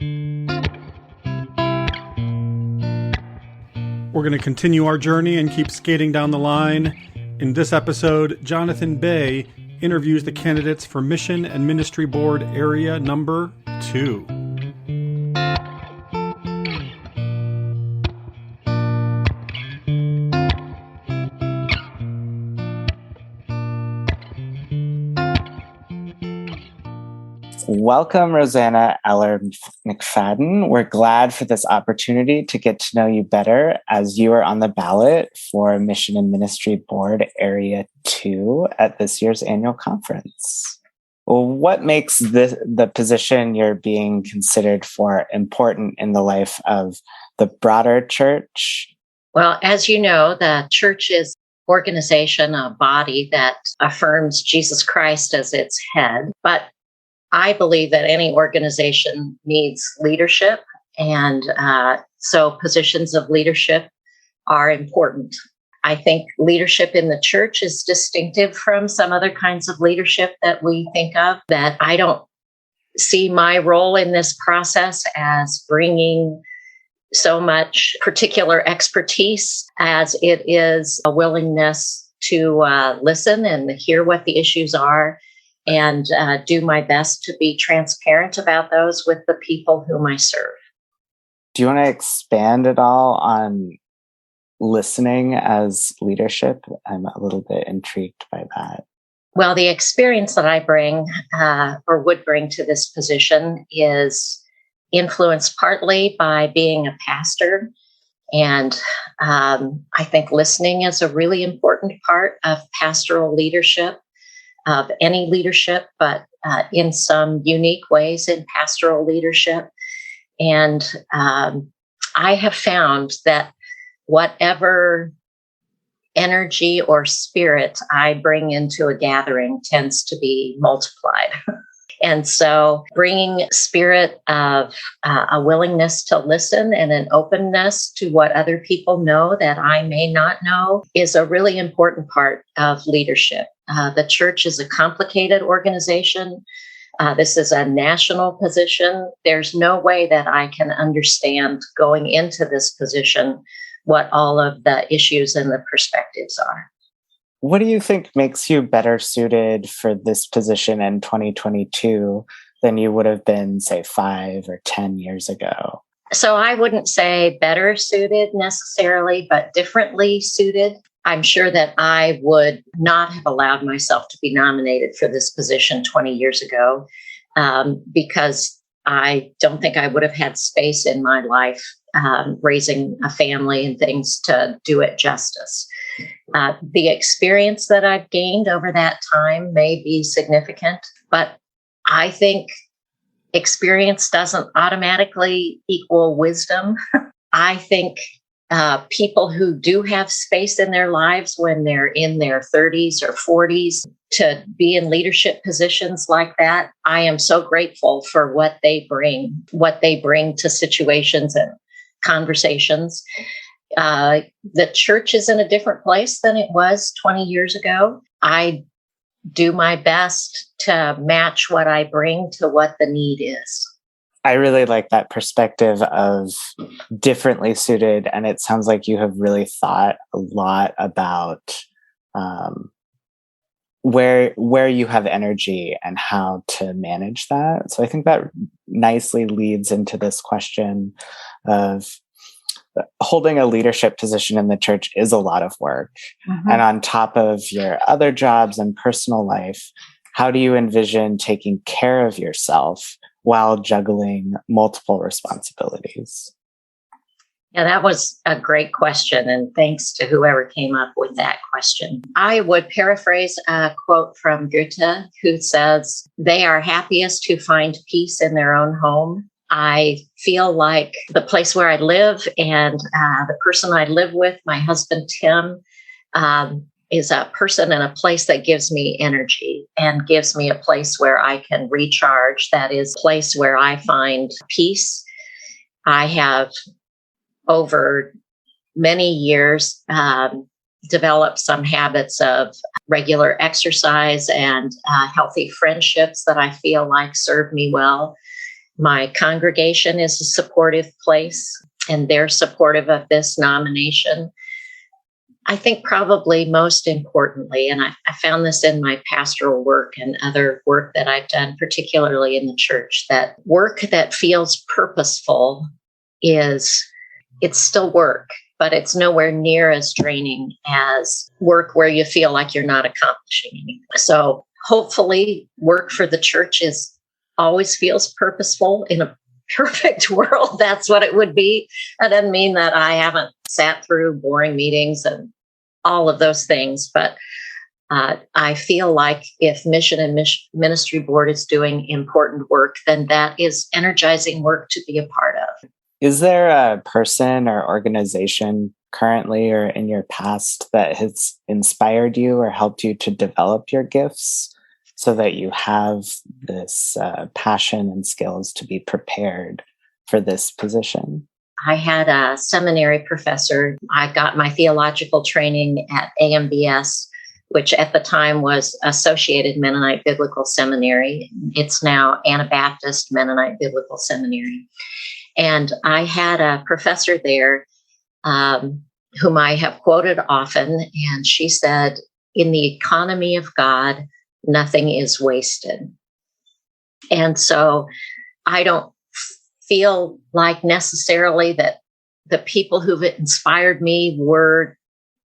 We're going to continue our journey and keep skating down the line. In this episode, Jonathan Bay interviews the candidates for Mission and Ministry Board Area Number 2. Welcome, Rosanna, Eller, McFadden. We're glad for this opportunity to get to know you better as you are on the ballot for Mission and Ministry Board Area 2 at this year's annual conference. Well, what makes the position you're being considered for important in the life of the broader church? Well, as you know, the church is an organization, a body that affirms Jesus Christ as its head, but I believe that any organization needs leadership, and so positions of leadership are important. I think leadership in the church is distinctive from some other kinds of leadership that we think of, that I don't see my role in this process as bringing so much particular expertise as it is a willingness to listen and hear what the issues are, and do my best to be transparent about those with the people whom I serve. Do you want to expand at all on listening as leadership? I'm a little bit intrigued by that. Well, the experience that I bring or would bring to this position is influenced partly by being a pastor. And I think listening is a really important part of pastoral leadership, of any leadership, but in some unique ways in pastoral leadership. And I have found that whatever energy or spirit I bring into a gathering tends to be multiplied. And so bringing spirit of a willingness to listen and an openness to what other people know that I may not know is a really important part of leadership. The church is a complicated organization. This is a national position. There's no way that I can understand going into this position what all of the issues and the perspectives are. What do you think makes you better suited for this position in 2022 than you would have been, say, 5 or 10 years ago? So I wouldn't say better suited necessarily, but differently suited. I'm sure that I would not have allowed myself to be nominated for this position 20 years ago because I don't think I would have had space in my life raising a family and things to do it justice. The experience that I've gained over that time may be significant, but I think experience doesn't automatically equal wisdom. I think people who do have space in their lives when they're in their 30s or 40s to be in leadership positions like that, I am so grateful for what they bring to situations and conversations. The church is in a different place than it was 20 years ago. I do my best to match what I bring to what the need is. I really like that perspective of differently suited, and it sounds like you have really thought a lot about where you have energy and how to manage that. So I think that nicely leads into this question of holding a leadership position in the church is a lot of work. Mm-hmm. And on top of your other jobs and personal life, how do you envision taking care of yourself while juggling multiple responsibilities? Yeah, that was a great question. And thanks to whoever came up with that question. I would paraphrase a quote from Goethe, who says, "They are happiest who find peace in their own home." I feel like the place where I live and the person I live with, my husband, Tim, is a person and a place that gives me energy and gives me a place where I can recharge. That is a place where I find peace. I have, over many years, developed some habits of regular exercise and healthy friendships that I feel like serve me well. My congregation is a supportive place, and they're supportive of this nomination. I think probably most importantly, and I found this in my pastoral work and other work that I've done, particularly in the church, that work that feels purposeful it's still work, but it's nowhere near as draining as work where you feel like you're not accomplishing anything. So hopefully work for the church always feels purposeful. In a perfect world, that's what it would be. That doesn't mean that I haven't sat through boring meetings and all of those things, but I feel like if Mission and Ministry Board is doing important work, then that is energizing work to be a part of. Is there a person or organization currently or in your past that has inspired you or helped you to develop your gifts so that you have this passion and skills to be prepared for this position? I had a seminary professor. I got my theological training at AMBS, which at the time was Associated Mennonite Biblical Seminary. It's now Anabaptist Mennonite Biblical Seminary. And I had a professor there whom I have quoted often, and she said, "In the economy of God, nothing is wasted." And so I don't feel like necessarily that the people who've inspired me were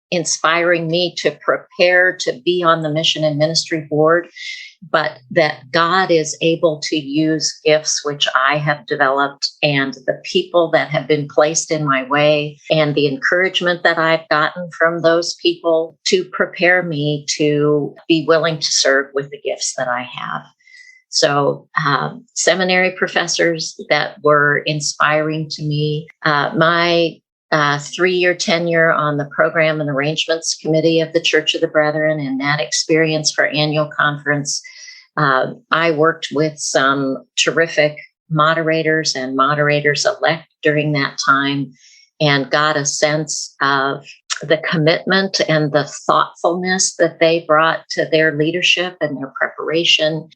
inspiring me to prepare to be on the Mission and Ministry Board, but that God is able to use gifts which I have developed and the people that have been placed in my way and the encouragement that I've gotten from those people to prepare me to be willing to serve with the gifts that I have. So seminary professors that were inspiring to me, my 3-year tenure on the Program and Arrangements Committee of the Church of the Brethren, and that experience for annual conference. I worked with some terrific moderators and moderators-elect during that time and got a sense of the commitment and the thoughtfulness that they brought to their leadership and their preparation.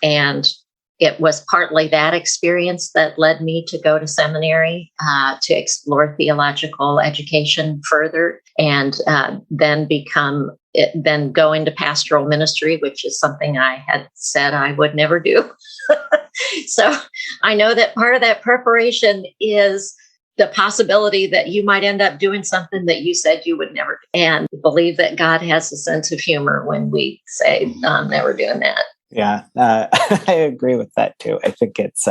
And it was partly that experience that led me to go to seminary to explore theological education further, and then go into pastoral ministry, which is something I had said I would never do. So I know that part of that preparation is the possibility that you might end up doing something that you said you would never do, and believe that God has a sense of humor when we say, I'm never doing that. Yeah, I agree with that too. I think it's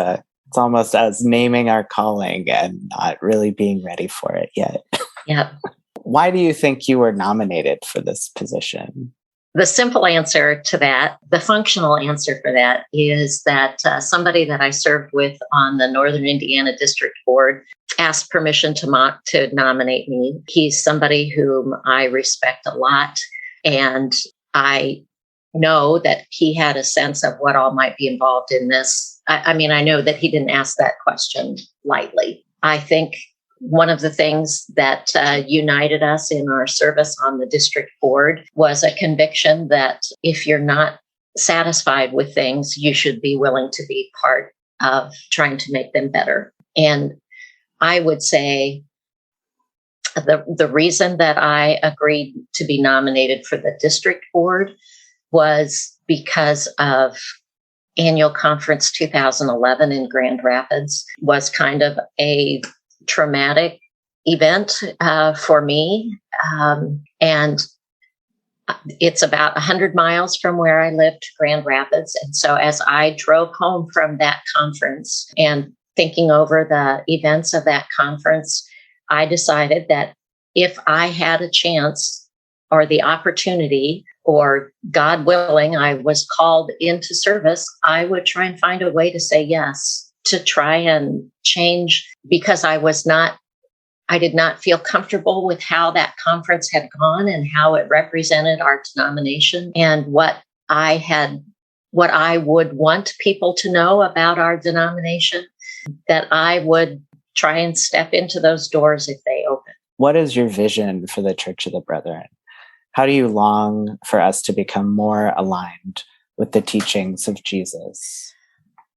almost as naming our calling and not really being ready for it yet. Yeah. Why do you think you were nominated for this position? The simple answer to that, the functional answer for that, is that somebody that I served with on the Northern Indiana District Board asked permission to nominate me. He's somebody whom I respect a lot, and I know that he had a sense of what all might be involved in this. I know that he didn't ask that question lightly. I think one of the things that united us in our service on the district board was a conviction that if you're not satisfied with things, you should be willing to be part of trying to make them better. And I would say the reason that I agreed to be nominated for the district board was because of Annual Conference 2011 in Grand Rapids was kind of a traumatic event for me. And it's about 100 miles from where I lived to Grand Rapids. And so as I drove home from that conference and thinking over the events of that conference, I decided that if I had a chance or the opportunity, or God willing, I was called into service, I would try and find a way to say yes, to try and change, because I did not feel comfortable with how that conference had gone and how it represented our denomination and what I would want people to know about our denomination, that I would try and step into those doors if they open. What is your vision for the Church of the Brethren? How do you long for us to become more aligned with the teachings of Jesus?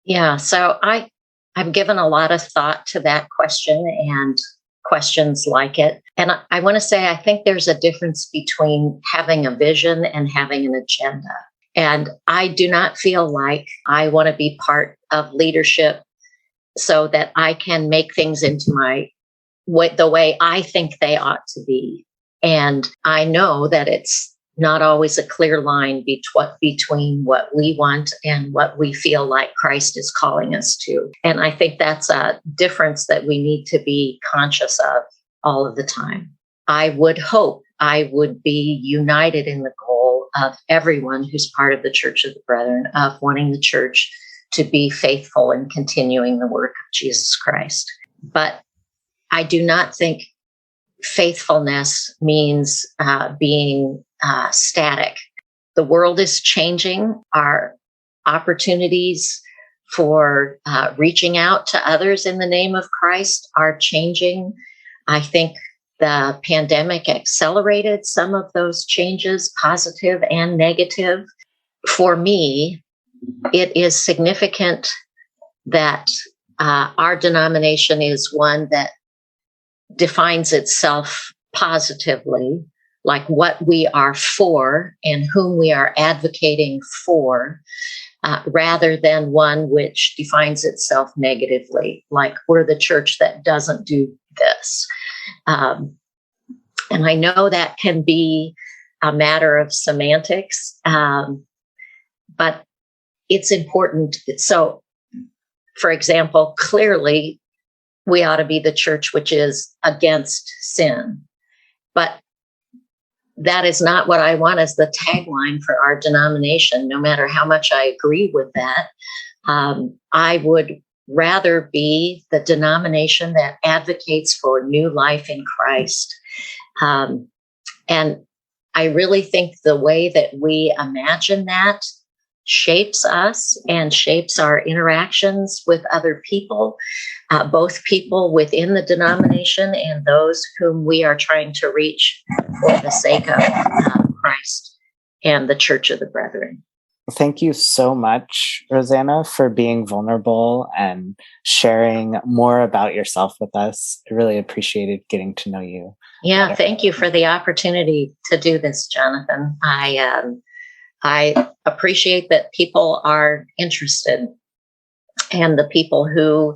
Yeah, so I I've given a lot of thought to that question and questions like it. And I want to say, I think there's a difference between having a vision and having an agenda. And I do not feel like I want to be part of leadership so that I can make things into the way I think they ought to be. And I know that it's not always a clear line between what we want and what we feel like Christ is calling us to. And I think that's a difference that we need to be conscious of all of the time. I would hope I would be united in the goal of everyone who's part of the Church of the Brethren, of wanting the church to be faithful in continuing the work of Jesus Christ. But I do not think faithfulness means being static. The world is changing. Our opportunities for reaching out to others in the name of Christ are changing. I think the pandemic accelerated some of those changes, positive and negative. For me, it is significant that our denomination is one that defines itself positively, like what we are for and whom we are advocating for, rather than one which defines itself negatively, like we're the church that doesn't do this. And I know that can be a matter of semantics, but it's important. So, for example, clearly, we ought to be the church which is against sin. But that is not what I want as the tagline for our denomination, no matter how much I agree with that. I would rather be the denomination that advocates for new life in Christ. And I really think the way that we imagine that shapes us and shapes our interactions with other people, both people within the denomination and those whom we are trying to reach for the sake of Christ and the Church of the Brethren. Thank you so much, Rosanna, for being vulnerable and sharing more about yourself with us. I really appreciated getting to know you. Yeah, thank you for the opportunity to do this, Jonathan. I appreciate that people are interested, and the people who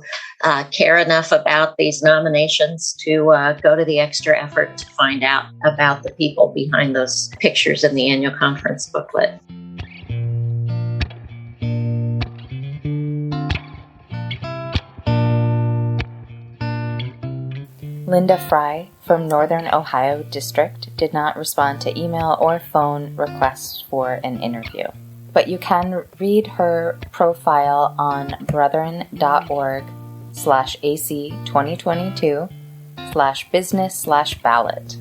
care enough about these nominations to go to the extra effort to find out about the people behind those pictures in the annual conference booklet. Linda Fry from Northern Ohio District did not respond to email or phone requests for an interview, but you can read her profile on brethren.org/AC2022/business/ballot.